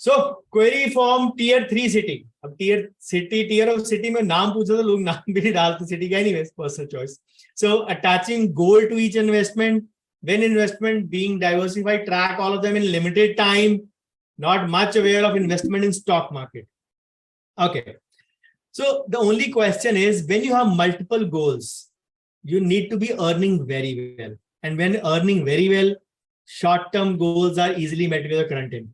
So query from tier 3 city. अब tier of city में नाम पूछा तो लोग नाम भी नहीं डालते city का, anyways, personal choice. So attaching goal to each investment. When investment being diversified, track all of them in limited time. Not much aware of investment in stock market. Okay. So the only question is, when you have multiple goals, you need to be earning very well. And when earning very well, short-term goals are easily met with the current income.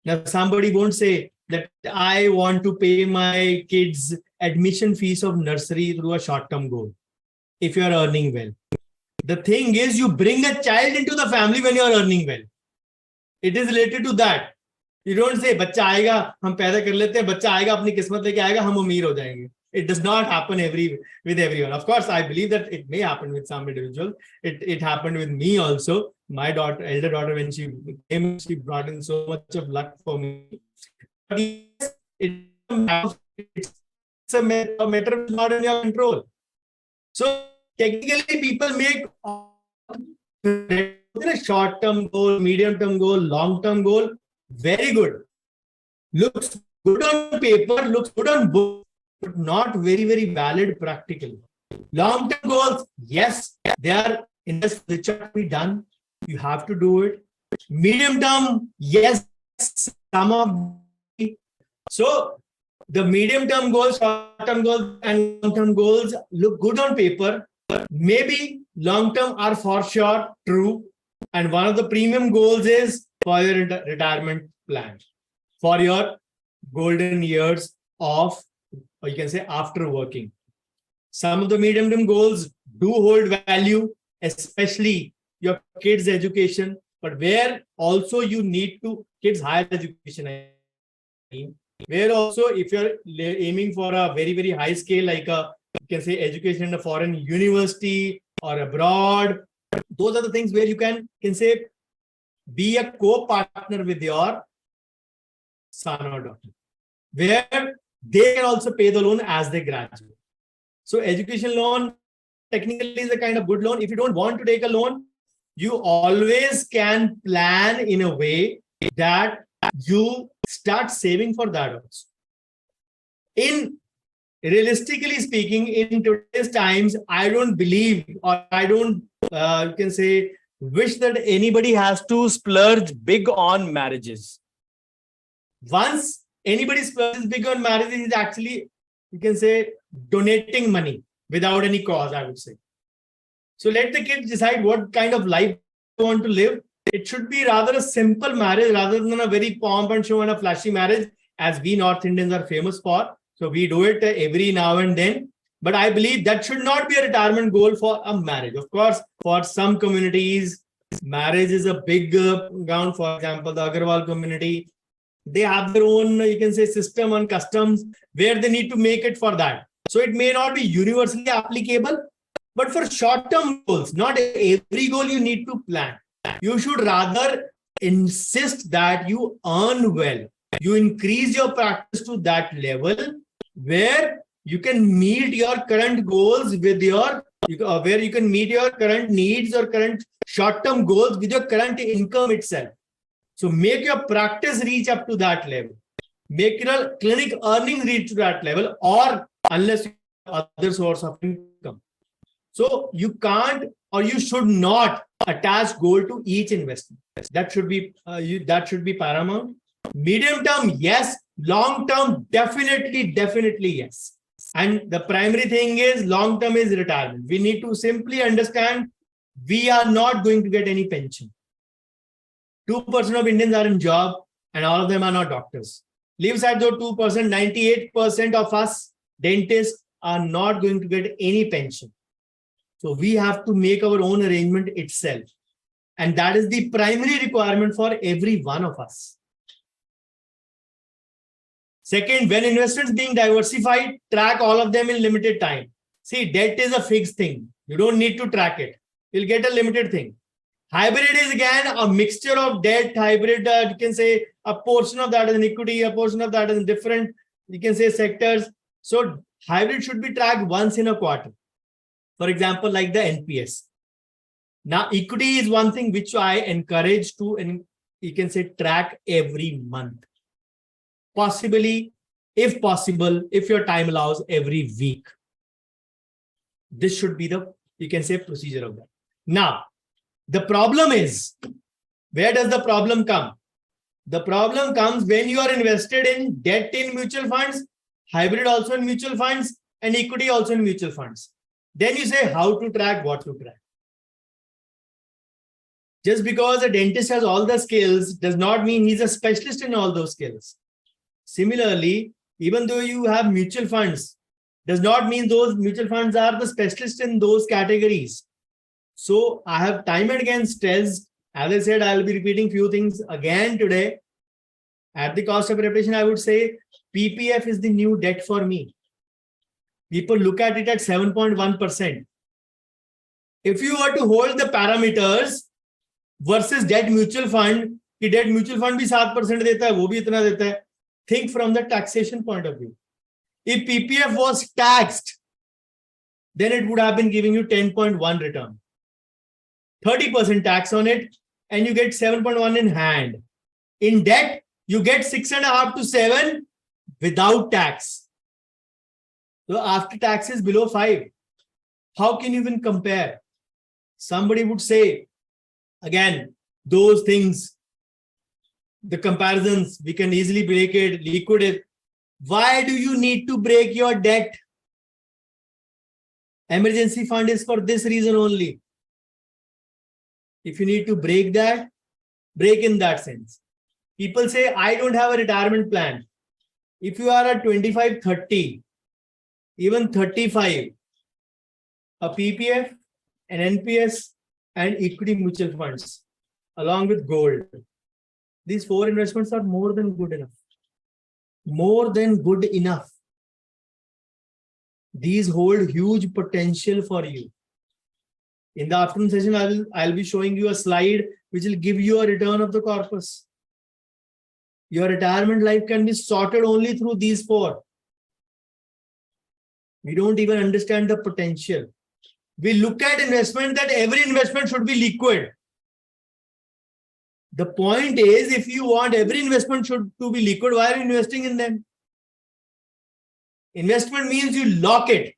Now, somebody won't say that I want to pay my kids admission fees of nursery through a short-term goal if you are earning well. The thing is, you bring a child into the family when you are earning well. It is related to that. You don't say, बच्चा आएगा, हम पैदा कर लेते हैं, बच्चा आएगा, अपनी किस्मत लेके आएगा, हम अमीर हो जाएंगे. It does not happen with everyone. Of course, I believe that it may happen with some individuals. It happened with me also. My elder daughter, when she came, she brought in so much of luck for me. But yes, it's a matter of not in your control. So technically, people make a short-term goal, medium-term goal, long-term goal. Very good. Looks good on paper, looks good on book, but not very, very valid practically. Long-term goals, yes, they are in this which have to be done. You have to do it. Medium-term, yes, some of the. So the medium-term goals, short-term goals, and long-term goals look good on paper. Maybe long-term are for sure true. And one of the premium goals is for your retirement plan, for your golden years of, or you can say after working. Some of the medium-term goals do hold value, especially your kids' education, but where also you need to, kids' higher education, where also if you're aiming for a very, very high scale, like you can say education in a foreign university or abroad, those are the things where you can say, be a co-partner with your son or daughter, where they can also pay the loan as they graduate. So education loan technically is a kind of good loan. If you don't want to take a loan, you always can plan in a way that you start saving for that also. Realistically speaking, in today's times, I don't believe, or I don't, you can say, wish that anybody has to splurge big on marriages. Once anybody splurges big on marriages, is actually, you can say, donating money without any cause, I would say. So let the kids decide what kind of life they want to live. It should be rather a simple marriage rather than a very pomp and show and a flashy marriage, as we North Indians are famous for. So we do it every now and then. But I believe that should not be a retirement goal for a marriage. Of course, for some communities, marriage is a big ground. For example, the Agarwal community, they have their own, you can say, system and customs where they need to make it for that. So it may not be universally applicable, but for short-term goals, not every goal you need to plan. You should rather insist that you earn well. You increase your practice to that level where you can meet your current goals with your, where you can meet your current needs or current short-term goals with your current income itself. So make your practice reach up to that level. Make your clinic earnings reach to that level, or unless you have other source of income. So you can't, or you should not attach goal to each investment. That should be paramount. Medium term, yes. Long term, definitely yes. And the primary thing is long term is retirement. We need to simply understand we are not going to get any pension. 2% of Indians are in job and all of them are not doctors. Leave aside those 2%, 98% of us dentists are not going to get any pension. So we have to make our own arrangement itself. And that is the primary requirement for every one of us. Second, when investments being diversified, track all of them in limited time. See, debt is a fixed thing. You don't need to track it. You'll get a limited thing. Hybrid is again a mixture of debt, hybrid, you can say a portion of that is in equity, a portion of that is in different, you can say, sectors. So hybrid should be tracked once in a quarter. For example, like the NPS. Now, equity is one thing which I encourage to you can say track every month. Possibly, if possible, if your time allows, every week. This should be the, you can say, procedure of that. Now, the problem is, where does the problem come? The problem comes when you are invested in debt in mutual funds, hybrid also in mutual funds, and equity also in mutual funds. Then you say how to track, what to track. Just because a dentist has all the skills does not mean he's a specialist in all those skills. Similarly, even though you have mutual funds, does not mean those mutual funds are the specialists in those categories. So I have time and again stressed, as I said, I'll be repeating few things again today. At the cost of repetition, I would say PPF is the new debt for me. People look at it at 7.1%. If you were to hold the parameters versus debt mutual fund, कि debt mutual fund भी 7% देता है, वो भी इतना देता है. Think from the taxation point of view. If PPF was taxed, then it would have been giving you 10.1 return. 30% tax on it, and you get 7.1 in hand. In debt, you get 6.5 to 7 without tax. So after tax is below 5. How can you even compare? Somebody would say, again, those things, the comparisons, we can easily break it, liquidate. Why do you need to break your debt? Emergency fund is for this reason only. If you need to break that, break in that sense. People say, I don't have a retirement plan. If you are at 25, 30, even 35, a PPF, an NPS, and equity mutual funds, along with gold. These 4 investments are more than good enough. More than good enough. These hold huge potential for you. In the afternoon session, I'll be showing you a slide which will give you a return of the corpus. Your retirement life can be sorted only through these 4. We don't even understand the potential. We look at investment that every investment should be liquid. The point is, if you want every investment to be liquid, why are you investing in them? Investment means you lock it.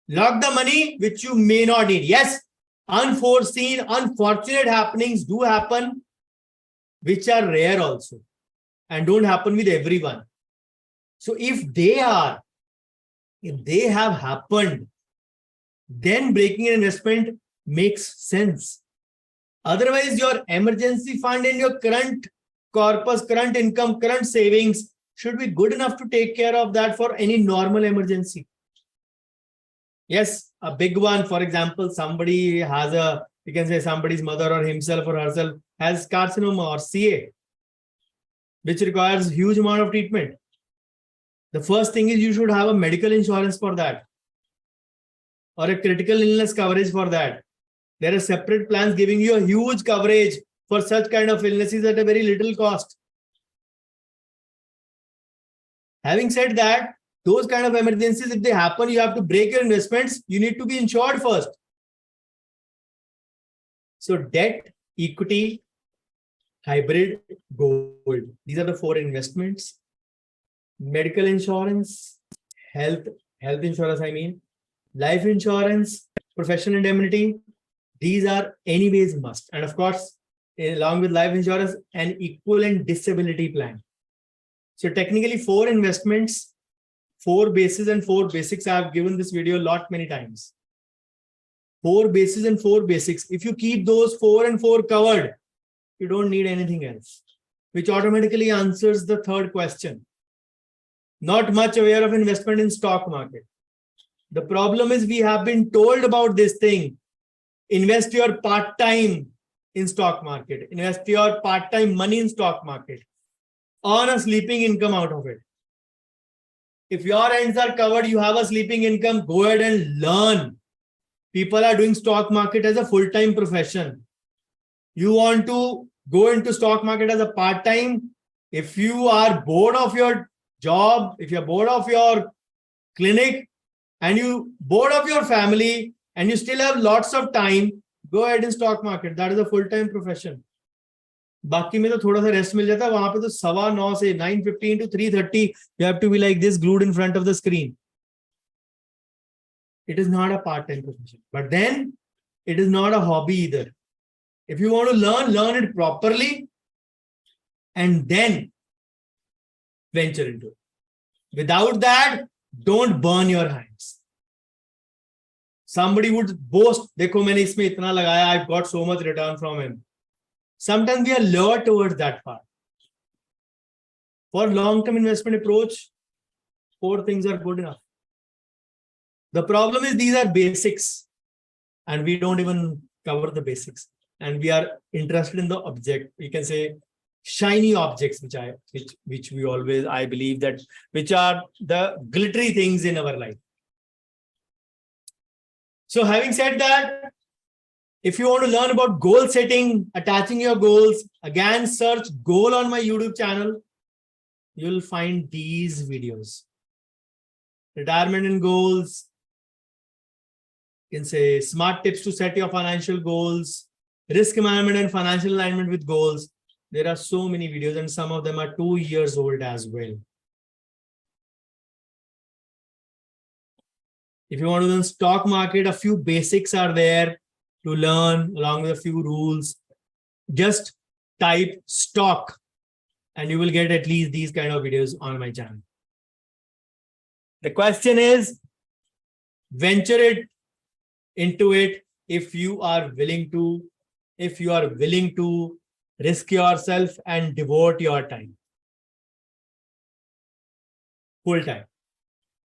Lock the money which you may not need. Yes, unforeseen, unfortunate happenings do happen, which are rare also and don't happen with everyone. So if they have happened, then breaking an investment makes sense. Otherwise, your emergency fund and your current corpus, current income, current savings should be good enough to take care of that for any normal emergency. Yes, a big one, for example, somebody has you can say somebody's mother or himself or herself has carcinoma or CA, which requires huge amount of treatment. The first thing is you should have a medical insurance for that, or a critical illness coverage for that. There are separate plans giving you a huge coverage for such kind of illnesses at a very little cost. Having said that, those kind of emergencies, if they happen, you have to break your investments. You need to be insured first. So debt, equity, hybrid, gold. These are the 4 investments. Medical insurance, health insurance, life insurance, professional indemnity. These are anyways must. And of course, along with life insurance, an equivalent disability plan. So technically 4 investments, 4 bases and 4 basics. I have given this video many times. 4 bases and 4 basics. If you keep those 4 and 4 covered, you don't need anything else, which automatically answers the third question. Not much aware of investment in stock market. The problem is we have been told about this thing. Invest your part-time in stock market. Invest your part-time money in stock market. Earn a sleeping income out of it. If your ends are covered, you have a sleeping income, go ahead and learn. People are doing stock market as a full-time profession. You want to go into stock market as a part-time. If you are bored of your job, if you're bored of your clinic, and you bored of your family, and you still have lots of time, go ahead in stock market. That is a full-time profession. बाकी में तो थोड़ा सा rest मिल जाता है, वहां पे तो 9:15 से 9:15 to 3:30 you have to be like this glued in front of the screen. It is not a part-time profession, but then it is not a hobby either. If you want to learn it properly and then venture into it. Without that, don't burn your hands. Somebody would boast, देखो मैंने इसमें इतना लगाया, I've got so much return from him. Sometimes we are lured towards that part. For long-term investment approach, 4 things are good enough. The problem is these are basics and we don't even cover the basics. And we are interested in the object. You can say shiny objects, which we always, I believe that, which are the glittery things in our life. So having said that, if you want to learn about goal setting, attaching your goals, again, search goal on my YouTube channel. You'll find these videos. Retirement and goals. You can say smart tips to set your financial goals, risk management and financial alignment with goals. There are so many videos and some of them are 2 years old as well. If you want to learn stock market, a few basics are there to learn along with a few rules. Just type stock and you will get at least these kind of videos on my channel. The question is, venture it into it if you are willing to risk yourself and devote your time full time.